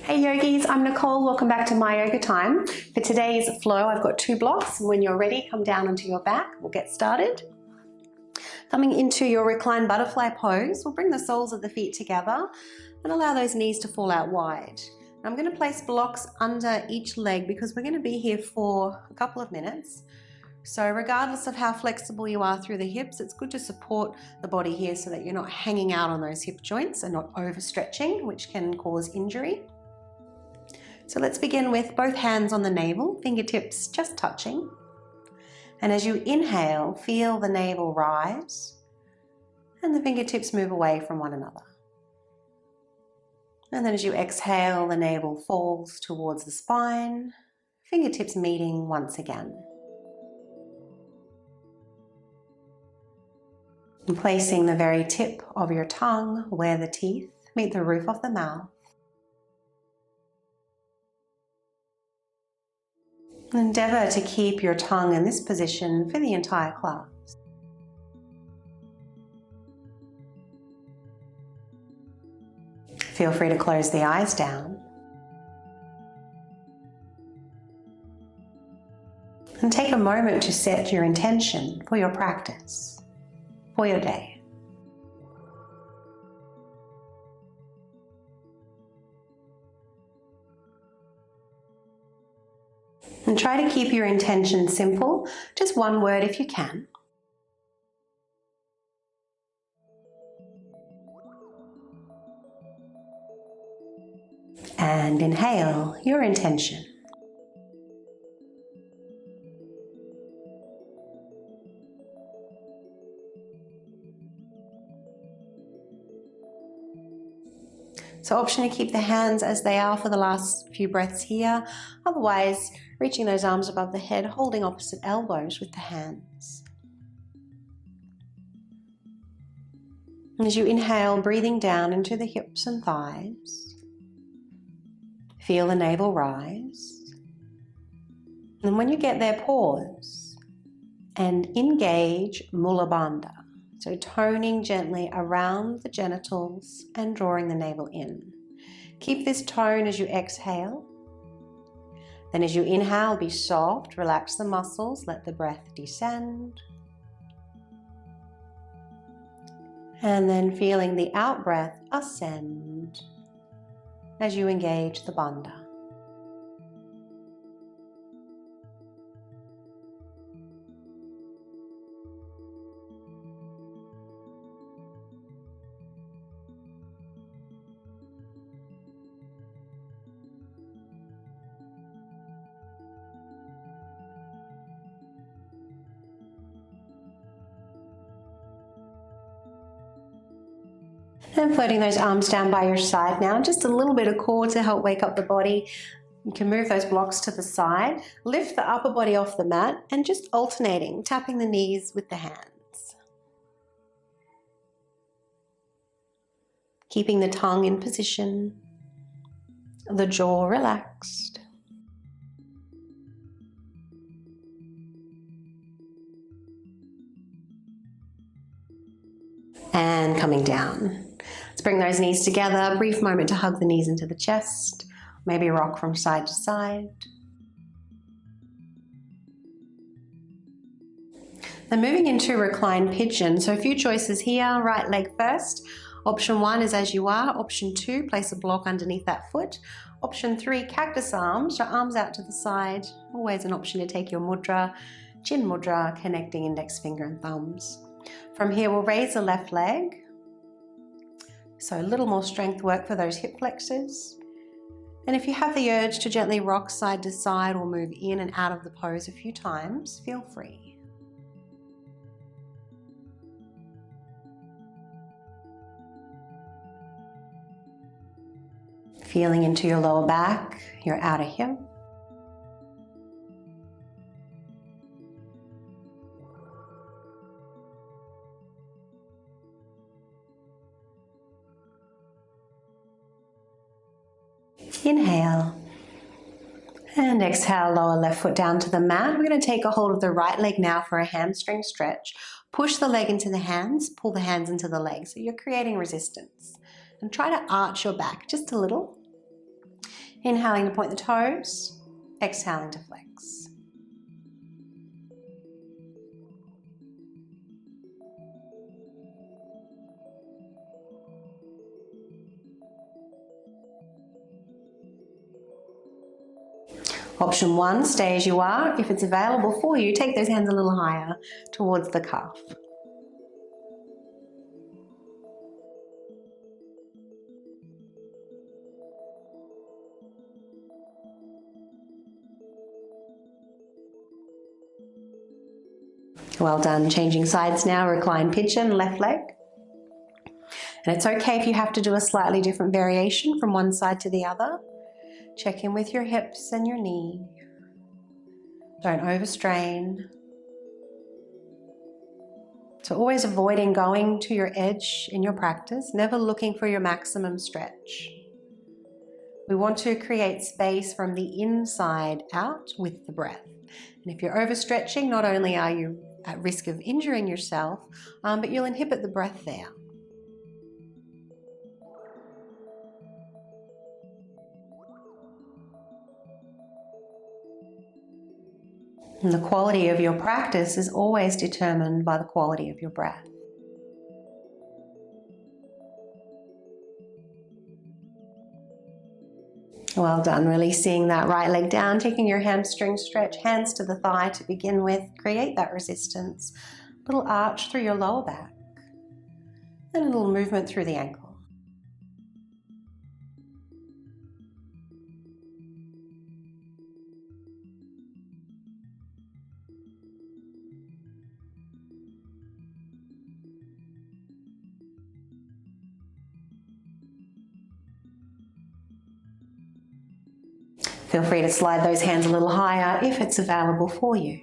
Hey yogis, I'm Nicole. Welcome back to My Yoga Time. For today's flow, I've got 2 blocks. When you're ready, come down onto your back. We'll get started. Coming into your reclined butterfly pose, we'll bring the soles of the feet together and allow those knees to fall out wide. I'm going to place blocks under each leg because we're going to be here for a couple of minutes. So regardless of how flexible you are through the hips, it's good to support the body here so that you're not hanging out on those hip joints and not overstretching, which can cause injury. So let's begin with both hands on the navel, fingertips just touching. And as you inhale, feel the navel rise and the fingertips move away from one another. And then as you exhale, the navel falls towards the spine, fingertips meeting once again. And placing the very tip of your tongue where the teeth meet the roof of the mouth. Endeavour to keep your tongue in this position for the entire class. Feel free to close the eyes down. And take a moment to set your intention for your practice, for your day. And try to keep your intention simple, just one word if you can. And inhale your intention. So option to keep the hands as they are for the last few breaths here. Otherwise, reaching those arms above the head, holding opposite elbows with the hands. And as you inhale, breathing down into the hips and thighs. Feel the navel rise. And when you get there, pause and engage Mula Bandha. So toning gently around the genitals and drawing the navel in. Keep this tone as you exhale. Then as you inhale, be soft, relax the muscles, let the breath descend. And then feeling the out breath ascend as you engage the bandha. And floating those arms down by your side now, just a little bit of core to help wake up the body. You can move those blocks to the side, lift the upper body off the mat and just alternating, tapping the knees with the hands. Keeping the tongue in position, the jaw relaxed. And coming down. Let's bring those knees together, a brief moment to hug the knees into the chest, maybe rock from side to side. Then moving into reclined pigeon, so a few choices here, right leg first. Option 1 is as you are. Option 2, place a block underneath that foot. Option 3, cactus arms, your arms out to the side. Always an option to take your mudra, chin mudra, connecting index finger and thumbs. From here, we'll raise the left leg. So a little more strength work for those hip flexors. And if you have the urge to gently rock side to side or move in and out of the pose a few times, feel free. Feeling into your lower back, your outer hip. Inhale and exhale, lower left foot down to the mat. We're going to take a hold of the right leg now for a hamstring stretch. Push the leg into the hands, pull the hands into the legs. So you're creating resistance. And try to arch your back just a little. Inhaling to point the toes, exhaling to flex. Option 1, stay as you are. If it's available for you, take those hands a little higher towards the calf. Well done. Changing sides now, recline pigeon, left leg. And it's okay if you have to do a slightly different variation from one side to the other. Check in with your hips and your knee. Don't overstrain. So always avoiding going to your edge in your practice, never looking for your maximum stretch. We want to create space from the inside out with the breath. And if you're overstretching, not only are you at risk of injuring yourself, but you'll inhibit the breath there. And the quality of your practice is always determined by the quality of your breath. Well done. Releasing that right leg down, taking your hamstring stretch, hands to the thigh to begin with. Create that resistance. Little arch through your lower back. And a little movement through the ankle. Feel free to slide those hands a little higher if it's available for you.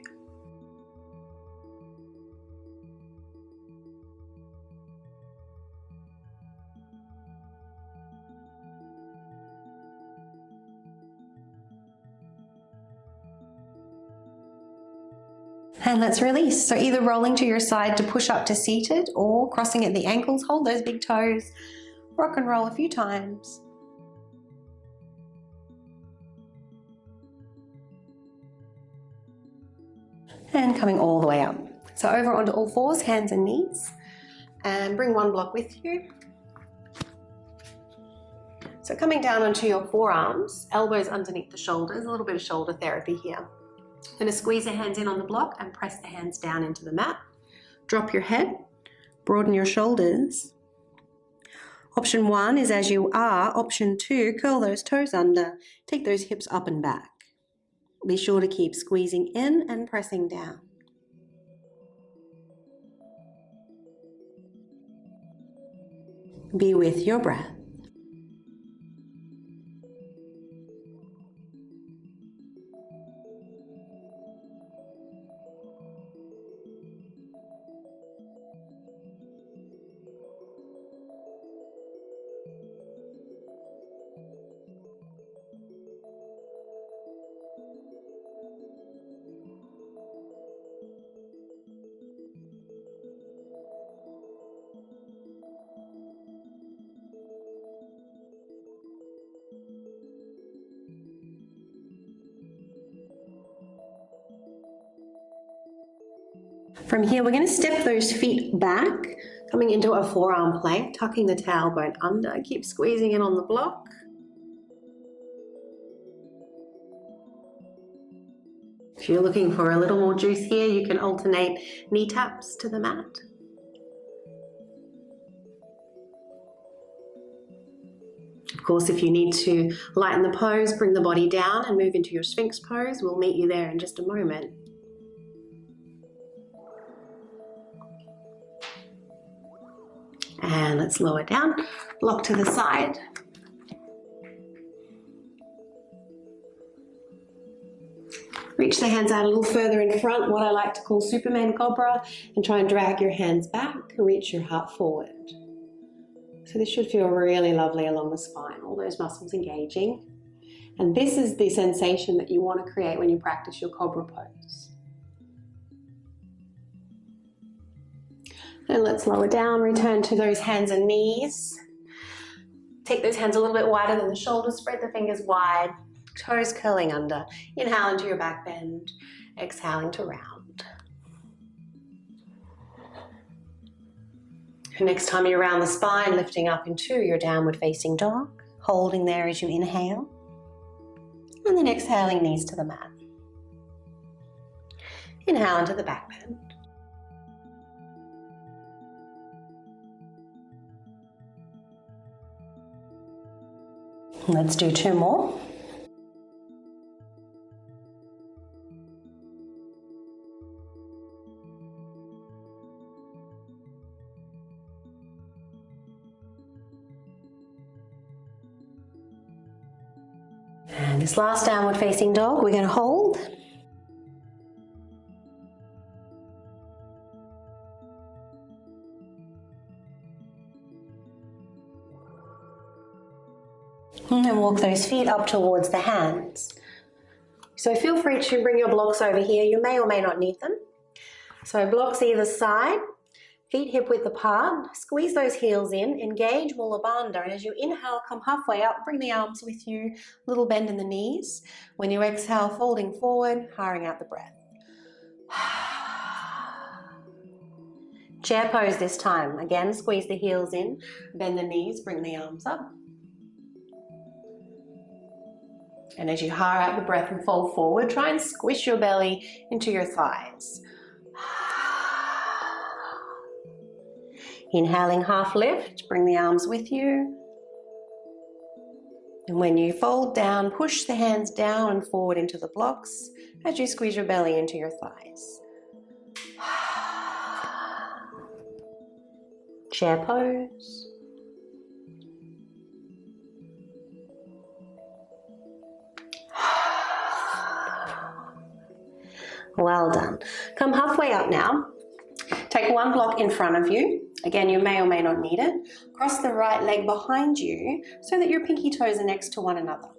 And let's release. So either rolling to your side to push up to seated or crossing at the ankles, hold those big toes, rock and roll a few times. And coming all the way up. So over onto all fours, hands and knees, and bring one block with you. So coming down onto your forearms, elbows underneath the shoulders, a little bit of shoulder therapy here. Going to squeeze the hands in on the block and press the hands down into the mat. Drop your head, broaden your shoulders. Option 1 is as you are. Option 2, curl those toes under, take those hips up and back. Be sure to keep squeezing in and pressing down. Be with your breath. From here, we're going to step those feet back, coming into a forearm plank, tucking the tailbone under. Keep squeezing in on the block. If you're looking for a little more juice here, you can alternate knee taps to the mat. Of course, if you need to lighten the pose, bring the body down and move into your Sphinx pose. We'll meet you there in just a moment. And let's lower down, block to the side. Reach the hands out a little further in front, what I like to call Superman Cobra, and try and drag your hands back, reach your heart forward. So this should feel really lovely along the spine, all those muscles engaging. And this is the sensation that you want to create when you practice your Cobra pose. And let's lower down, return to those hands and knees. Take those hands a little bit wider than the shoulders, spread the fingers wide, toes curling under. Inhale into your back bend, exhaling to round. Next time you're around the spine, lifting up into your downward facing dog, holding there as you inhale, and then exhaling knees to the mat. Inhale into the back bend. Let's do 2 more. And this last downward facing dog, we're going to hold. And then walk those feet up towards the hands. So feel free to bring your blocks over here. You may or may not need them. So blocks either side, feet hip width apart. Squeeze those heels in, engage Mula Bandha. And as you inhale, come halfway up, bring the arms with you, little bend in the knees. When you exhale, folding forward, hiring out the breath. Chair pose this time. Again, squeeze the heels in, bend the knees, bring the arms up. And as you hire out the breath and fold forward, try and squish your belly into your thighs. Inhaling, half lift, bring the arms with you. And when you fold down, push the hands down and forward into the blocks as you squeeze your belly into your thighs. Chair pose. Well done. Come halfway up now. Take 1 block in front of you. Again, you may or may not need it. Cross the right leg behind you so that your pinky toes are next to one another.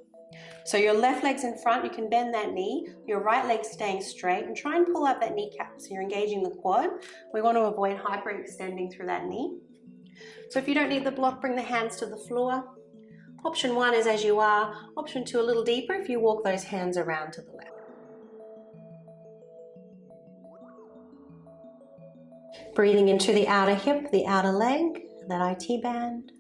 So your left leg's in front, you can bend that knee, your right leg's staying straight, and try and pull up that kneecap so you're engaging the quad. We want to avoid hyperextending through that knee. So if you don't need the block, bring the hands to the floor. Option 1 is as you are. Option 2 a little deeper if you walk those hands around to the left. Breathing into the outer hip, the outer leg, that IT band.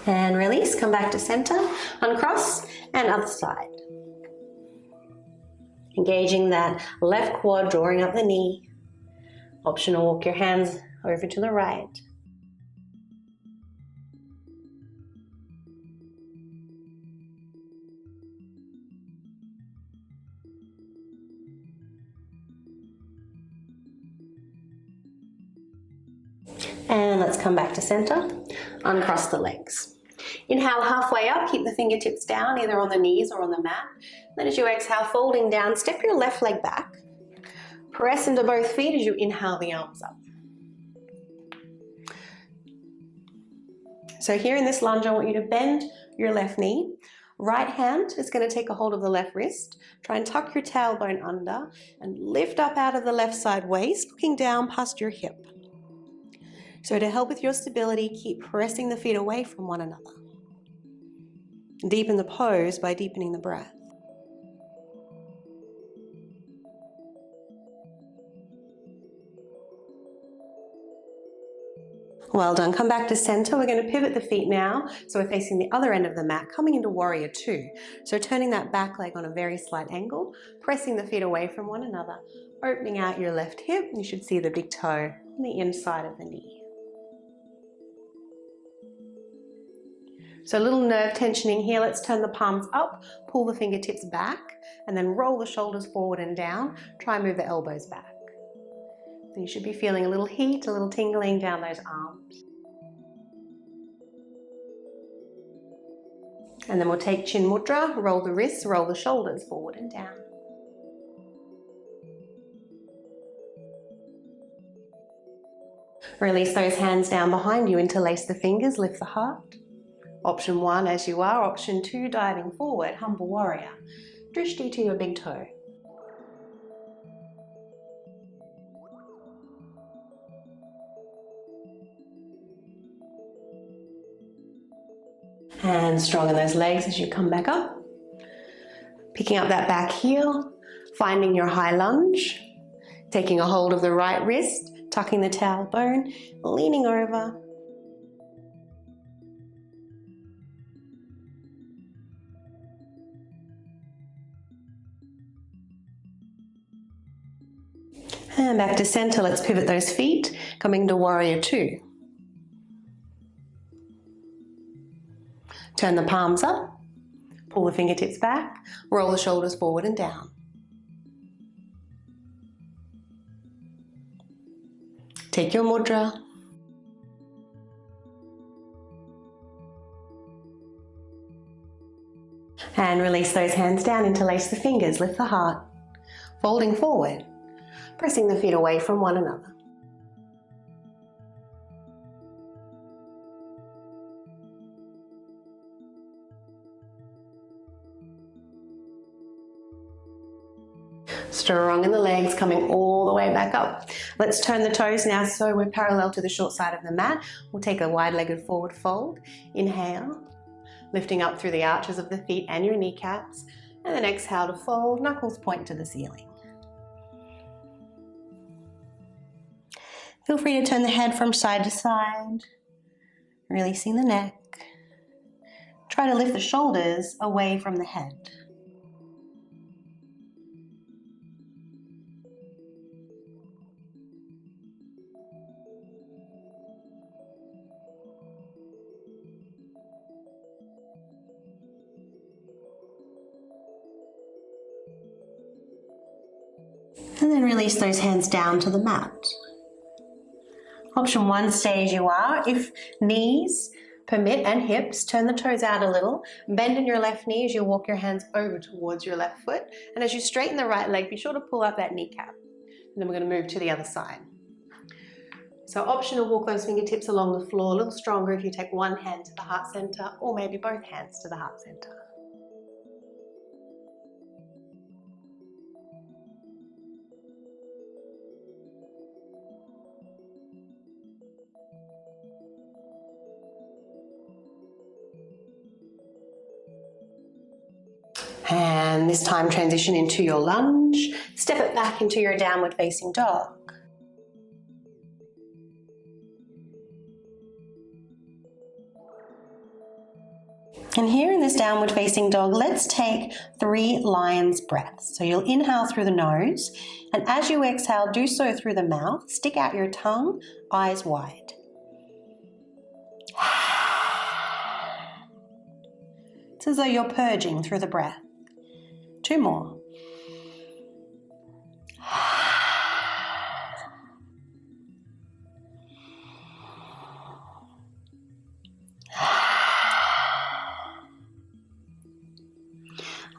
And release, come back to center, uncross, and other side. Engaging that left quad, drawing up the knee. Optional, walk your hands over to the right. And let's come back to center, uncross the legs. Inhale halfway up, keep the fingertips down, either on the knees or on the mat. Then as you exhale, folding down, step your left leg back. Press into both feet as you inhale the arms up. So here in this lunge, I want you to bend your left knee. Right hand is going to take a hold of the left wrist. Try and tuck your tailbone under and lift up out of the left side waist, looking down past your hip. So to help with your stability, keep pressing the feet away from one another. Deepen the pose by deepening the breath. Well done. Come back to center. We're going to pivot the feet now. So we're facing the other end of the mat, coming into warrior 2. So turning that back leg on a very slight angle, pressing the feet away from one another, opening out your left hip. You should see the big toe on the inside of the knee. So a little nerve tensioning here. Let's turn the palms up, pull the fingertips back, and then roll the shoulders forward and down. Try and move the elbows back. So you should be feeling a little heat, a little tingling down those arms. And then we'll take Chin Mudra, roll the wrists, roll the shoulders forward and down. Release those hands down behind you, interlace the fingers, lift the heart. Option 1 as you are, option 2 diving forward, humble warrior. Drishti to your big toe. And strong in those legs as you come back up. Picking up that back heel, finding your high lunge, taking a hold of the right wrist, tucking the tailbone, leaning over. And back to center, let's pivot those feet, coming to warrior two. Turn the palms up, pull the fingertips back, roll the shoulders forward and down. Take your mudra. And release those hands down, interlace the fingers, lift the heart, folding forward, pressing the feet away from one another. Strong in the legs, coming all the way back up. Let's turn the toes now so we're parallel to the short side of the mat. We'll take a wide-legged forward fold. Inhale, lifting up through the arches of the feet and your kneecaps. And then exhale to fold, knuckles point to the ceiling. Feel free to turn the head from side to side, releasing the neck. Try to lift the shoulders away from the head. And then release those hands down to the mat. Option one, stay as you are. If knees permit and hips, turn the toes out a little. Bend in your left knee as you walk your hands over towards your left foot. And as you straighten the right leg, be sure to pull up that kneecap. And then we're going to move to the other side. So optional, walk those fingertips along the floor, a little stronger if you take one hand to the heart center or maybe both hands to the heart center. And this time transition into your lunge. Step it back into your downward facing dog. And here in this downward facing dog, let's take 3 lion's breaths. So you'll inhale through the nose, and as you exhale, do so through the mouth. Stick out your tongue, eyes wide. It's as though you're purging through the breath. 2 more.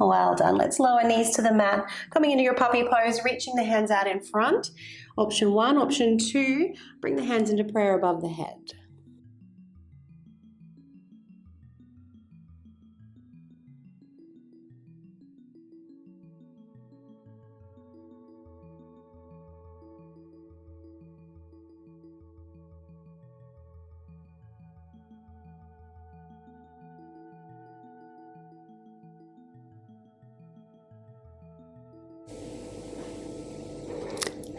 Well done. Let's lower knees to the mat. Coming into your puppy pose, reaching the hands out in front. Option 1. Option 2, bring the hands into prayer above the head.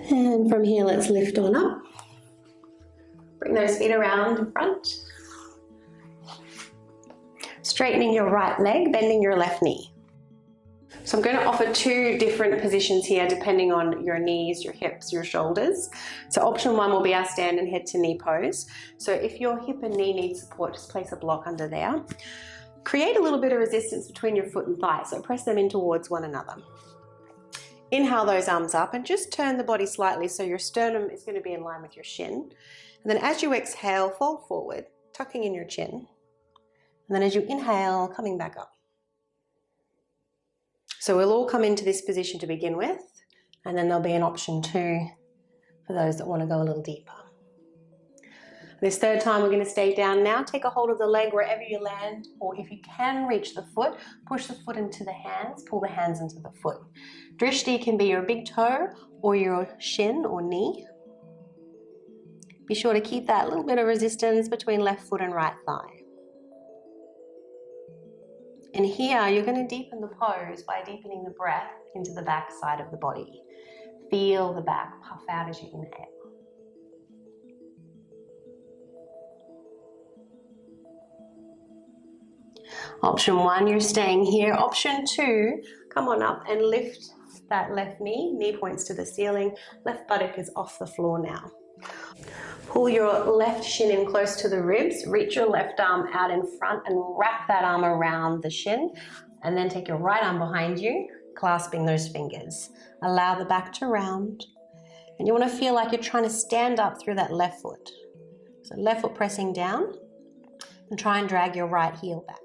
And from here, let's lift on up. Bring those feet around in front. Straightening your right leg, bending your left knee. So I'm going to offer 2 different positions here depending on your knees, your hips, your shoulders. So option 1 will be our stand and head to knee pose. So if your hip and knee need support, just place a block under there. Create a little bit of resistance between your foot and thigh, so press them in towards one another. Inhale those arms up and just turn the body slightly so your sternum is going to be in line with your shin. And then as you exhale, fold forward, tucking in your chin. And then as you inhale, coming back up. So we'll all come into this position to begin with, and then there'll be an option 2 for those that want to go a little deeper. This 3rd time, we're going to stay down now. Take a hold of the leg wherever you land, or if you can reach the foot, push the foot into the hands, pull the hands into the foot. Drishti can be your big toe or your shin or knee. Be sure to keep that little bit of resistance between left foot and right thigh. And here you're going to deepen the pose by deepening the breath into the back side of the body. Feel the back puff out as you inhale. Option 1, you're staying here. Option 2, come on up and lift that left knee. Knee points to the ceiling. Left buttock is off the floor now. Pull your left shin in close to the ribs. Reach your left arm out in front and wrap that arm around the shin. And then take your right arm behind you, clasping those fingers. Allow the back to round. And you want to feel like you're trying to stand up through that left foot. So left foot pressing down, and try and drag your right heel back.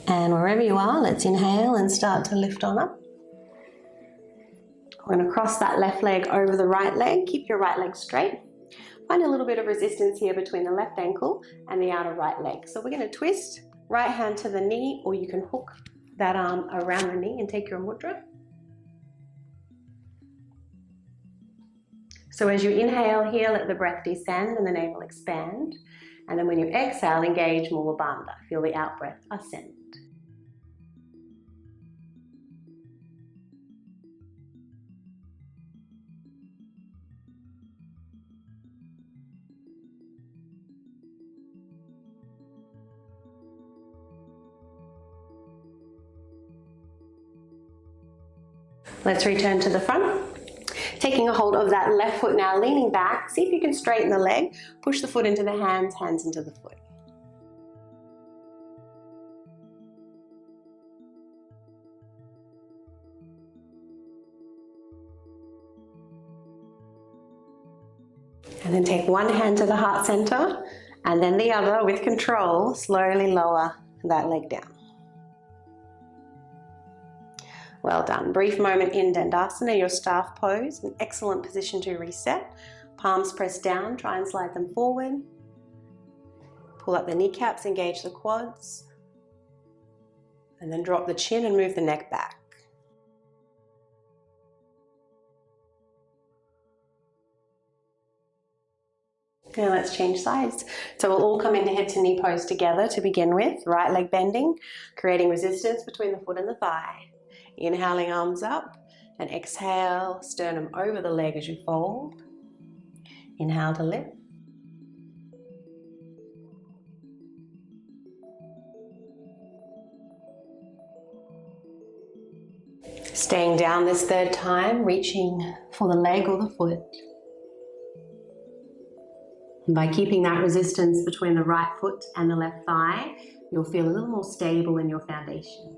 And wherever you are, let's inhale and start to lift on up. We're going to cross that left leg over the right leg. Keep your right leg straight. Find a little bit of resistance here between the left ankle and the outer right leg. So we're going to twist, right hand to the knee, or you can hook that arm around the knee and take your mudra. So as you inhale here, let the breath descend and the navel expand. And then when you exhale, engage Mula Bandha. Feel the out breath ascend. Let's return to the front. Taking a hold of that left foot now, leaning back. See if you can straighten the leg. Push the foot into the hands, hands into the foot. And then take one hand to the heart center, and then the other, with control, slowly lower that leg down. Well done. Brief moment in Dandasana, your staff pose, an excellent position to reset. Palms pressed down, try and slide them forward. Pull up the kneecaps, engage the quads. And then drop the chin and move the neck back. Now let's change sides. So we'll all come into head to knee pose together to begin with. Right leg bending, creating resistance between the foot and the thigh. Inhaling, arms up, and exhale, sternum over the leg as you fold. Inhale to lift. Staying down this third time, reaching for the leg or the foot. And by keeping that resistance between the right foot and the left thigh, you'll feel a little more stable in your foundation.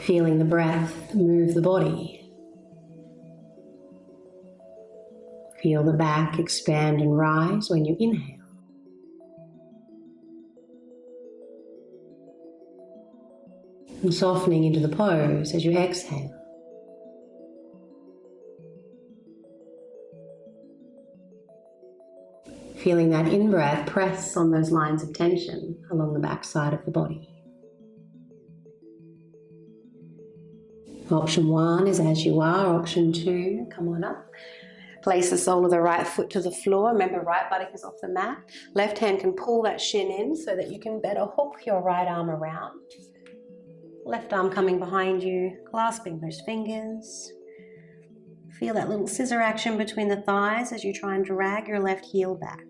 Feeling the breath move the body. Feel the back expand and rise when you inhale. And softening into the pose as you exhale. Feeling that in-breath press on those lines of tension along the back side of the body. Option 1 is as you are. Option 2, come on up. Place the sole of the right foot to the floor. Remember, right buttock is off the mat. Left hand can pull that shin in so that you can better hook your right arm around. Left arm coming behind you, clasping those fingers. Feel that little scissor action between the thighs as you try and drag your left heel back.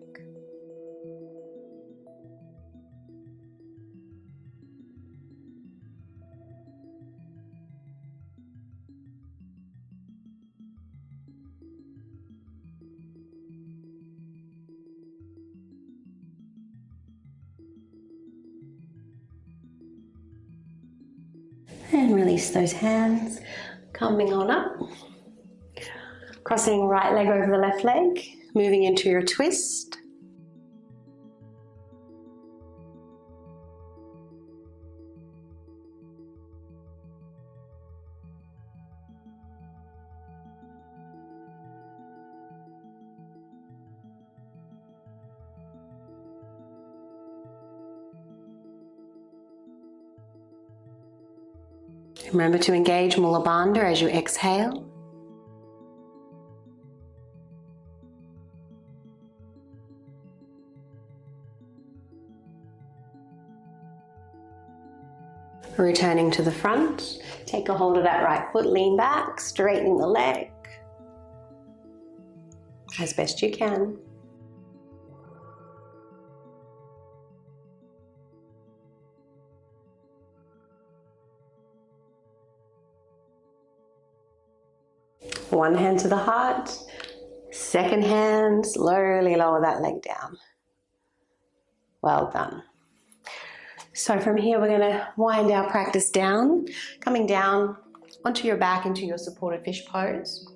And release those hands, coming on up. Crossing right leg over the left leg, moving into your twist. Remember to engage Mula Bandha as you exhale. Returning to the front, take a hold of that right foot, lean back, straightening the leg as best you can. One hand to the heart, second hand, slowly lower that leg down. Well done. So from here, we're going to wind our practice down, coming down onto your back into your supported fish pose.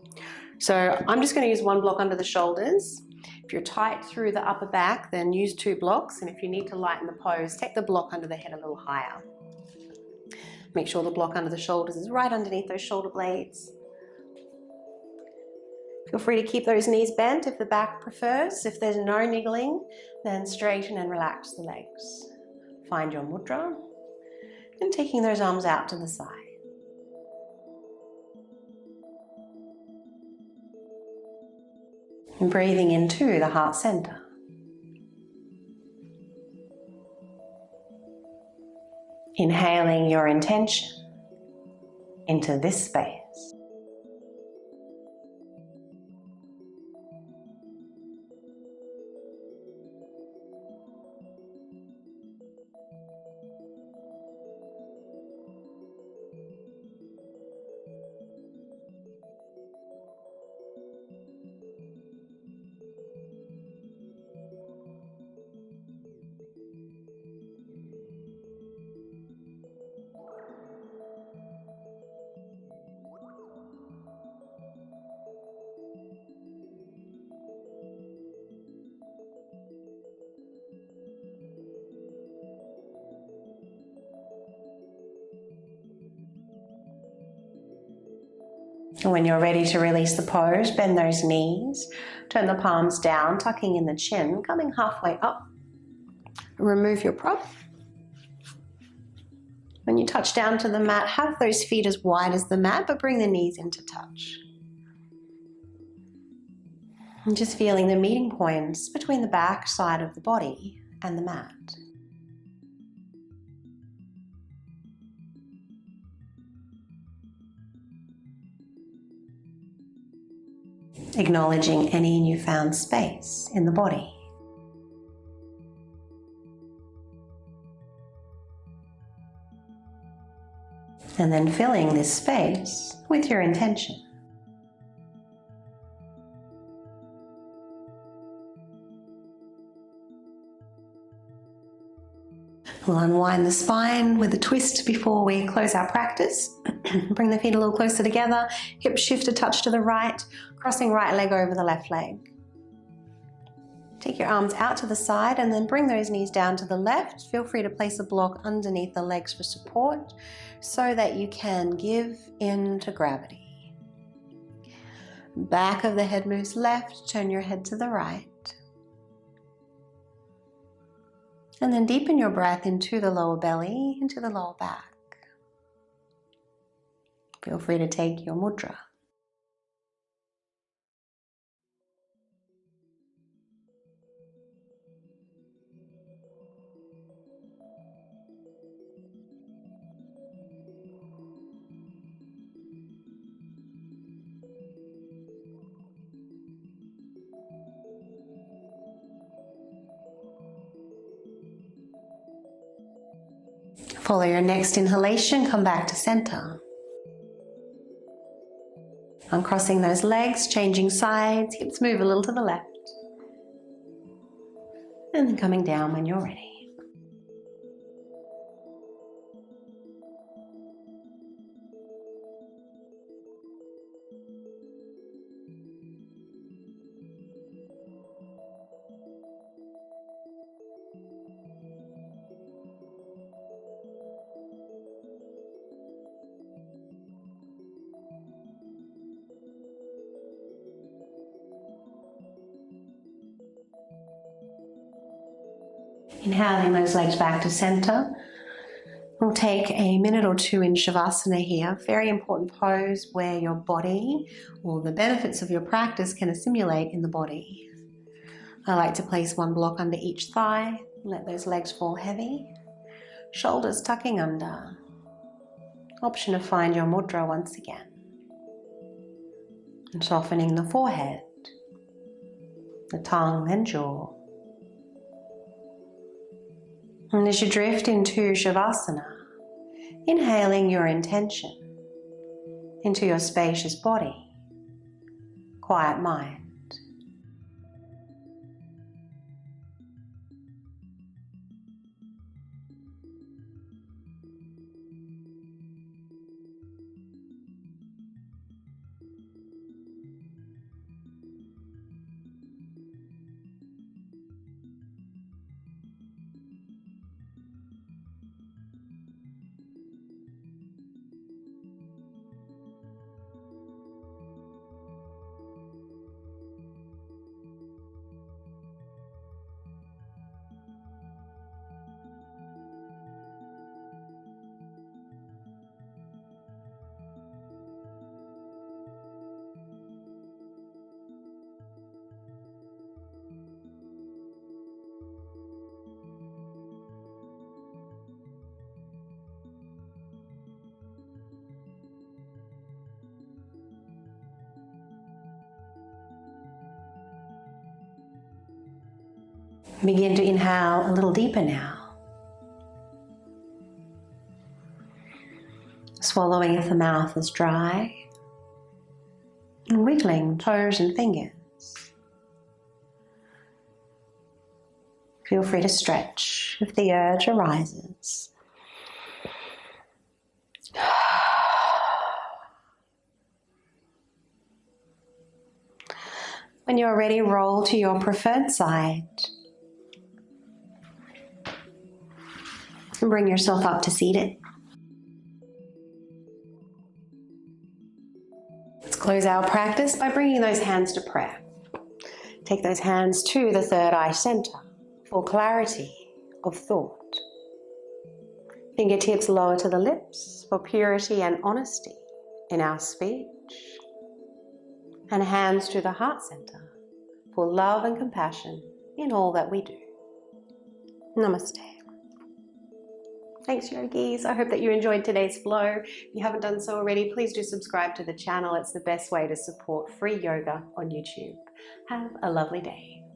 So I'm just going to use one block under the shoulders. If you're tight through the upper back, then use 2 blocks. And if you need to lighten the pose, take the block under the head a little higher. Make sure the block under the shoulders is right underneath those shoulder blades. Feel free to keep those knees bent if the back prefers. If there's no niggling, then straighten and relax the legs. Find your mudra and taking those arms out to the side. And breathing into the heart center. Inhaling your intention into this space. And when you're ready to release the pose, bend those knees, turn the palms down, tucking in the chin, coming halfway up. Remove your prop. When you touch down to the mat, have those feet as wide as the mat, but bring the knees into touch. And just feeling the meeting points between the back side of the body and the mat. Acknowledging any newfound space in the body. And then filling this space with your intention. We'll unwind the spine with a twist before we close our practice. Bring the feet a little closer together, hip shift a touch to the right, crossing right leg over the left leg. Take your arms out to the side and then bring those knees down to the left. Feel free to place a block underneath the legs for support so that you can give in to gravity. Back of the head moves left, turn your head to the right. And then deepen your breath into the lower belly, into the lower back. Feel free to take your mudra. Follow your next inhalation, come back to center. Uncrossing those legs, changing sides, hips move a little to the left. And then coming down when you're ready. Inhaling those legs back to center. We'll take a minute or two in Shavasana here. Very important pose where your body or the benefits of your practice can assimilate in the body. I like to place one block under each thigh. Let those legs fall heavy. Shoulders tucking under. Option to find your mudra once again. And softening the forehead, the tongue and jaw. And as you drift into Shavasana, inhaling your intention into your spacious body, quiet mind. Begin to inhale a little deeper now. Swallowing if the mouth is dry. And wiggling toes and fingers. Feel free to stretch if the urge arises. When you're ready, roll to your preferred side. And bring yourself up to seated. Let's close our practice by bringing those hands to prayer. Take those hands to the third eye center for clarity of thought. Fingertips lower to the lips for purity and honesty in our speech. And hands to the heart center for love and compassion in all that we do. Namaste. Thanks, yogis. I hope that you enjoyed today's flow. If you haven't done so already, please do subscribe to the channel. It's the best way to support free yoga on YouTube. Have a lovely day.